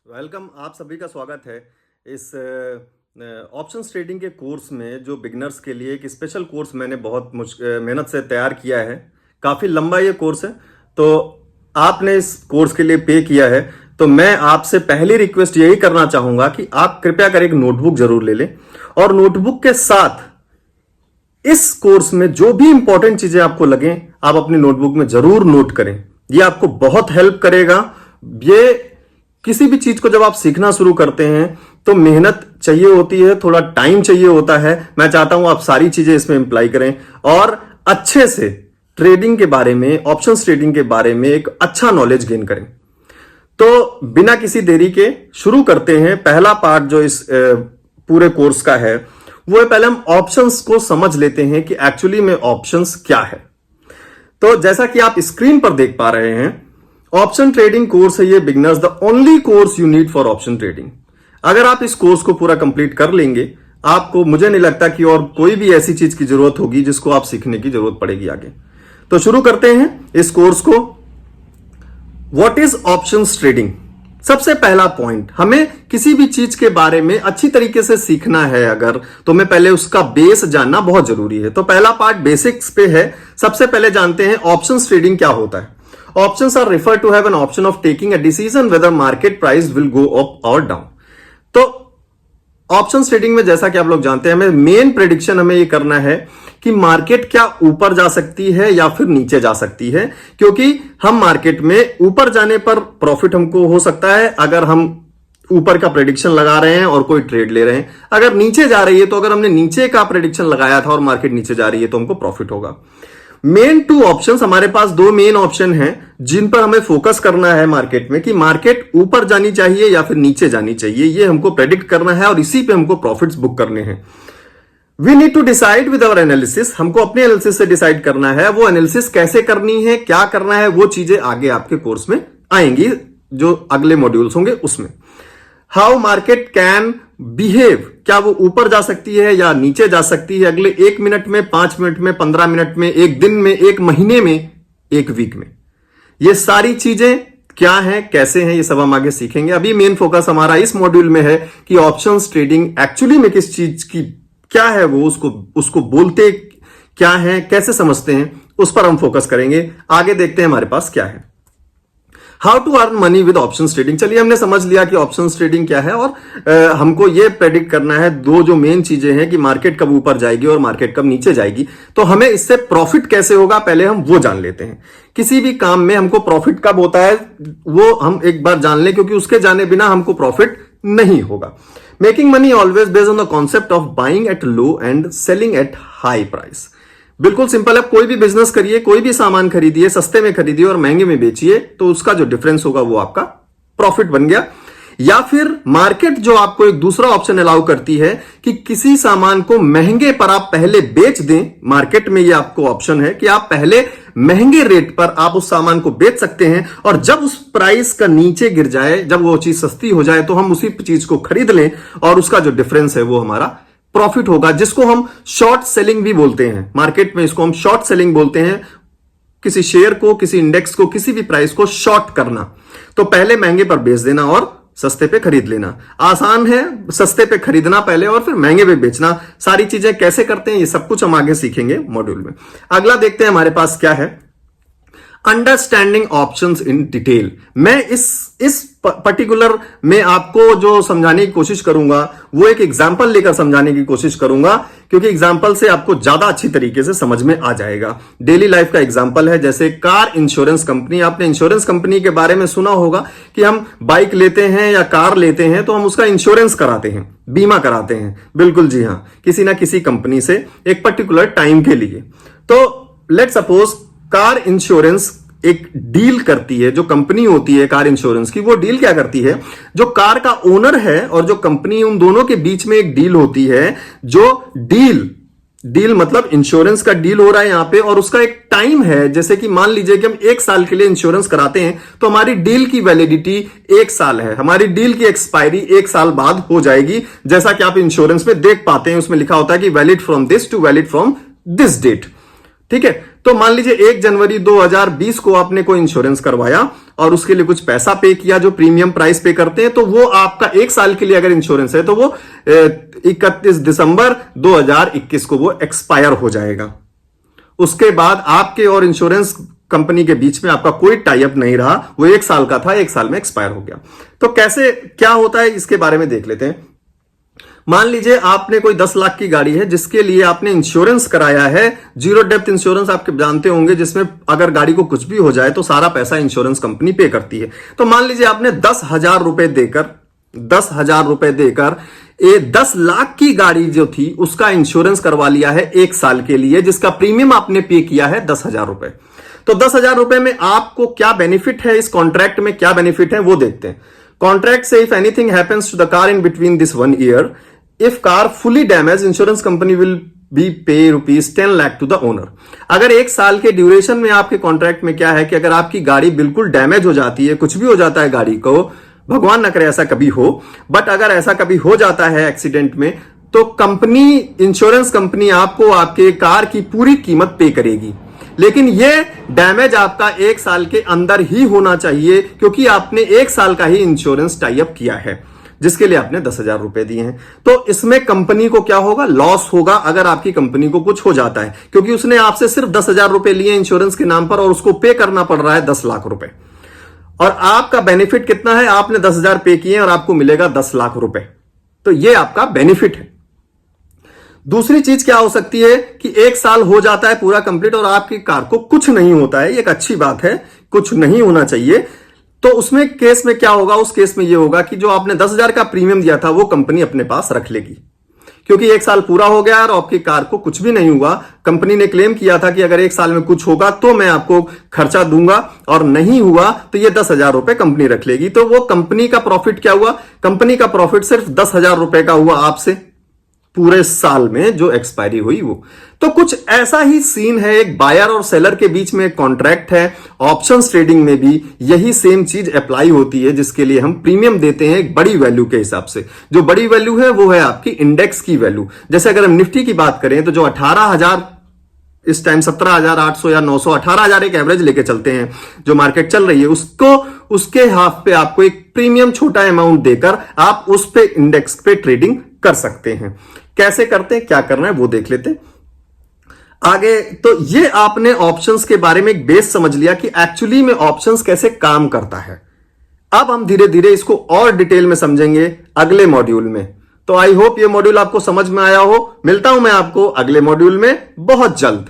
Welcome. आप सभी का स्वागत है इस ऑप्शंस ट्रेडिंग के कोर्स में। जो बिगनर्स के लिए एक स्पेशल कोर्स मैंने बहुत मेहनत से तैयार किया है। काफ़ी लंबा ये कोर्स है, तो आपने इस कोर्स के लिए पे किया है, तो मैं आपसे पहली रिक्वेस्ट यही करना चाहूंगा कि आप कृपया कर एक नोटबुक जरूर ले लें और नोटबुक के साथ इस कोर्स में जो भी इंपॉर्टेंट चीजें आपको लगें आप अपनी नोटबुक में जरूर नोट करें। ये आपको बहुत हेल्प करेगा। ये किसी भी चीज को जब आप सीखना शुरू करते हैं तो मेहनत चाहिए होती है, थोड़ा टाइम चाहिए होता है। मैं चाहता हूं आप सारी चीजें इसमें इंप्लाई करें और अच्छे से ट्रेडिंग के बारे में, ऑप्शंस ट्रेडिंग के बारे में एक अच्छा नॉलेज गेन करें। तो बिना किसी देरी के शुरू करते हैं। पहला पार्ट जो इस पूरे कोर्स का है वो है, पहले हम ऑप्शंस को समझ लेते हैं कि एक्चुअली में ऑप्शंस क्या है। तो जैसा कि आप स्क्रीन पर देख पा रहे हैं, ऑप्शन ट्रेडिंग कोर्स है ये beginners, the only course you need for option trading. अगर आप इस कोर्स को पूरा कंप्लीट कर लेंगे, आपको मुझे नहीं लगता कि और कोई भी ऐसी चीज की जरूरत होगी जिसको आप सीखने की जरूरत पड़ेगी आगे। तो शुरू करते हैं इस कोर्स को। What is options trading? सबसे पहला पॉइंट, हमें किसी भी चीज के बारे में अच्छी तरीके से सीखना है अगर, तो मैं पहले उसका बेस जानना बहुत जरूरी है। तो पहला पार्ट बेसिक्स पे है। सबसे पहले जानते हैं ऑप्शंस ट्रेडिंग क्या होता है। Options are refer to have an option of taking a decision whether market price will go up और डाउन। तो ऑप्शंस ट्रेडिंग में जैसा कि आप लोग जानते हैं, हमें मेन प्रेडिक्शन हमें ये करना है कि मार्केट क्या ऊपर जा सकती है या फिर नीचे जा सकती है। क्योंकि हम मार्केट में ऊपर जाने पर प्रॉफिट हमको हो सकता है अगर हम ऊपर का प्रेडिक्शन लगा रहे हैं और कोई ट्रेड ले रहे हैं। अगर नीचे जा रही है तो अगर हमने नीचे का प्रेडिक्शन लगाया था और मार्केट नीचे जा रही है तो हमको प्रॉफिट होगा। मेन टू ऑप्शंस, हमारे पास दो मेन ऑप्शन हैं जिन पर हमें फोकस करना है मार्केट में, कि मार्केट ऊपर जानी चाहिए या फिर नीचे जानी चाहिए। ये हमको प्रेडिक्ट करना है और इसी पे हमको प्रॉफिट्स बुक करने हैं। We need to decide with our analysis. हमको अपने एनालिसिस से डिसाइड करना है। वो एनालिसिस कैसे करनी है, क्या करना है, वो चीजें आगे आपके कोर्स में आएंगी, जो अगले मॉड्यूल्स होंगे उसमें। हाउ मार्केट कैन बिहेव, क्या वो ऊपर जा सकती है या नीचे जा सकती है अगले 1 मिनट में, 5 मिनट में, 15 मिनट में, 1 दिन में, 1 महीने में, 1 वीक में। ये सारी चीजें क्या हैं, कैसे हैं, ये सब हम आगे सीखेंगे। अभी मेन फोकस हमारा इस मॉड्यूल में है कि ऑप्शंस ट्रेडिंग एक्चुअली में किस चीज की क्या है, वो उसको बोलते क्या है, कैसे समझते हैं, उस पर हम फोकस करेंगे। आगे देखते हैं हमारे पास क्या है। How to earn money with options trading. चलिए, हमने समझ लिया कि ऑप्शंस ट्रेडिंग क्या है और हमको यह प्रेडिक्ट करना है दो जो मेन चीजें हैं कि मार्केट कब ऊपर जाएगी और मार्केट कब नीचे जाएगी। तो हमें इससे प्रॉफिट कैसे होगा, पहले हम वो जान लेते हैं। किसी भी काम में हमको प्रॉफिट कब होता है वो हम एक बार जान लें, क्योंकि उसके जाने बिना हमको प्रॉफिट नहीं होगा। Making money always based on the concept of buying at low and selling at high price. बिल्कुल सिंपल है। कोई भी बिजनेस करिए, कोई भी सामान खरीदिए, सस्ते में खरीदिए और महंगे में बेचिए, तो उसका जो डिफरेंस होगा वो आपका प्रॉफिट बन गया। या फिर मार्केट जो आपको एक दूसरा ऑप्शन अलाउ करती है कि किसी सामान को महंगे पर आप पहले बेच दें। मार्केट में ये आपको ऑप्शन है कि आप पहले महंगे रेट पर आप उस सामान को बेच सकते हैं और जब उस प्राइस का नीचे गिर जाए, जब वो चीज सस्ती हो जाए, तो हम उसी चीज को खरीद लें और उसका जो डिफरेंस है वो हमारा प्रॉफिट होगा, जिसको हम शॉर्ट सेलिंग भी बोलते हैं। मार्केट में इसको हम शॉर्ट सेलिंग बोलते हैं। किसी शेयर को, किसी इंडेक्स को, किसी भी प्राइस को शॉर्ट करना। तो पहले महंगे पर बेच देना और सस्ते पे खरीद लेना। आसान है, सस्ते पे खरीदना पहले और फिर महंगे पे बेचना। सारी चीजें कैसे करते हैं ये सब कुछ हम आगे सीखेंगे मॉड्यूल में। अगला देखते हैं हमारे पास क्या है, अंडरस्टैंडिंग ऑप्शंस इन डिटेल। मैं इस पर्टिकुलर में आपको जो समझाने की कोशिश करूंगा वो एक एग्जांपल लेकर समझाने की कोशिश करूंगा, क्योंकि एग्जांपल से आपको ज्यादा अच्छी तरीके से समझ में आ जाएगा। डेली लाइफ का एग्जांपल है, जैसे कार इंश्योरेंस कंपनी। आपने इंश्योरेंस कंपनी के बारे में सुना होगा कि हम बाइक लेते हैं या कार लेते हैं तो हम उसका इंश्योरेंस कराते हैं, बीमा कराते हैं। बिल्कुल जी हाँ, किसी ना किसी कंपनी से एक पर्टिकुलर टाइम के लिए। तो लेट सपोज कार इंश्योरेंस एक डील करती है, जो कंपनी होती है कार इंश्योरेंस की, वो डील क्या करती है, जो कार का ओनर है और जो कंपनी, उन दोनों के बीच में एक डील होती है। जो डील मतलब इंश्योरेंस का डील हो रहा है यहां पे, और उसका एक टाइम है। जैसे कि मान लीजिए कि हम 1 साल के लिए इंश्योरेंस कराते हैं तो हमारी डील की वैलिडिटी 1 साल है। हमारी डील की एक्सपायरी 1 साल बाद हो जाएगी, जैसा कि आप इंश्योरेंस में देख पाते हैं। उसमें लिखा होता है कि valid from this to valid from this date. ठीक है, तो मान लीजिए 1 जनवरी 2020 को आपने कोई इंश्योरेंस करवाया और उसके लिए कुछ पैसा पे किया, जो प्रीमियम प्राइस पे करते हैं, तो वो आपका 1 साल के लिए अगर इंश्योरेंस है तो वो 31 दिसंबर 2021 को वो एक्सपायर हो जाएगा। उसके बाद आपके और इंश्योरेंस कंपनी के बीच में आपका कोई टाई अप नहीं रहा, वो 1 साल का था, 1 साल में एक्सपायर हो गया। तो कैसे क्या होता है इसके बारे में देख लेते हैं। मान लीजिए आपने कोई 10 लाख की गाड़ी है जिसके लिए आपने इंश्योरेंस कराया है, जीरो डेप्थ इंश्योरेंस आपके जानते होंगे, जिसमें अगर गाड़ी को कुछ भी हो जाए तो सारा पैसा इंश्योरेंस कंपनी पे करती है। तो मान लीजिए आपने 10,000 रुपए देकर ये 10 लाख की गाड़ी जो थी उसका इंश्योरेंस करवा लिया है 1 साल के लिए, जिसका प्रीमियम आपने पे किया है 10,000 रुपए। तो 10,000 रुपए में आपको क्या बेनिफिट है, इस कॉन्ट्रैक्ट में क्या बेनिफिट है वो देखते हैं। कॉन्ट्रैक्ट से if anything happens to the car in between this 1 year, if car fully damage, insurance company will be pay ₹10 lakh to the owner. अगर 1 साल के ड्यूरेशन में आपके कॉन्ट्रैक्ट में क्या है कि अगर आपकी गाड़ी बिल्कुल डैमेज हो जाती है, कुछ भी हो जाता है गाड़ी को, भगवान ना करे ऐसा कभी हो, बट अगर ऐसा कभी हो जाता है एक्सीडेंट में, तो कंपनी, इंश्योरेंस कंपनी आपको आपके कार की पूरी कीमत पे करेगी। लेकिन यह डैमेज आपका 1 साल के अंदर ही होना चाहिए, क्योंकि आपने 1 साल का ही इंश्योरेंस टाई अप किया है, जिसके लिए आपने 10,000 रुपए दिए हैं। तो इसमें कंपनी को क्या होगा, लॉस होगा अगर आपकी कंपनी को कुछ हो जाता है, क्योंकि उसने आपसे सिर्फ 10,000 रुपए लिए इंश्योरेंस के नाम पर और उसको पे करना पड़ रहा है 10 लाख रुपए। और आपका बेनिफिट कितना है, आपने 10,000 पे किए और आपको मिलेगा 10 लाख रुपए। तो यह आपका बेनिफिट है। दूसरी चीज क्या हो सकती है कि 1 साल हो जाता है पूरा कंप्लीट और आपकी कार को कुछ नहीं होता है, एक अच्छी बात है, कुछ नहीं होना चाहिए। तो उसमें केस में क्या होगा, उस केस में यह होगा कि जो आपने 10,000 का प्रीमियम दिया था वो कंपनी अपने पास रख लेगी, क्योंकि 1 साल पूरा हो गया और आपकी कार को कुछ भी नहीं हुआ। कंपनी ने क्लेम किया था कि अगर 1 साल में कुछ होगा तो मैं आपको खर्चा दूंगा, और नहीं हुआ तो ये 10,000 रुपए कंपनी रख लेगी। तो वो कंपनी का प्रॉफिट क्या हुआ, कंपनी का प्रॉफिट सिर्फ 10,000 रुपए का हुआ आपसे पूरे साल में जो एक्सपायरी हुई वो। तो कुछ ऐसा ही सीन है, एक बायर और सेलर के बीच में एक कॉन्ट्रैक्ट है। ऑप्शंस ट्रेडिंग में भी यही सेम चीज अप्लाई होती है, जिसके लिए हम प्रीमियम देते हैं एक बड़ी वैल्यू के हिसाब से। जो बड़ी वैल्यू है वो है आपकी इंडेक्स की वैल्यू। जैसे अगर हम निफ्टी की बात करें तो जो 18,000 इस टाइम 17,800 या 900, 18,000 एक एवरेज लेके चलते हैं, जो मार्केट चल रही है उसको, उसके हाफ पे आपको एक प्रीमियम छोटा अमाउंट देकर आप उस पे इंडेक्स पे ट्रेडिंग कर सकते हैं। कैसे करते हैं, क्या करना है वो देख लेते हैं आगे। तो ये आपने ऑप्शंस के बारे में एक बेस समझ लिया कि एक्चुअली में ऑप्शंस कैसे काम करता है। अब हम धीरे धीरे इसको और डिटेल में समझेंगे अगले मॉड्यूल में। तो आई होप ये मॉड्यूल आपको समझ में आया हो। मिलता हूं मैं आपको अगले मॉड्यूल में बहुत जल्द।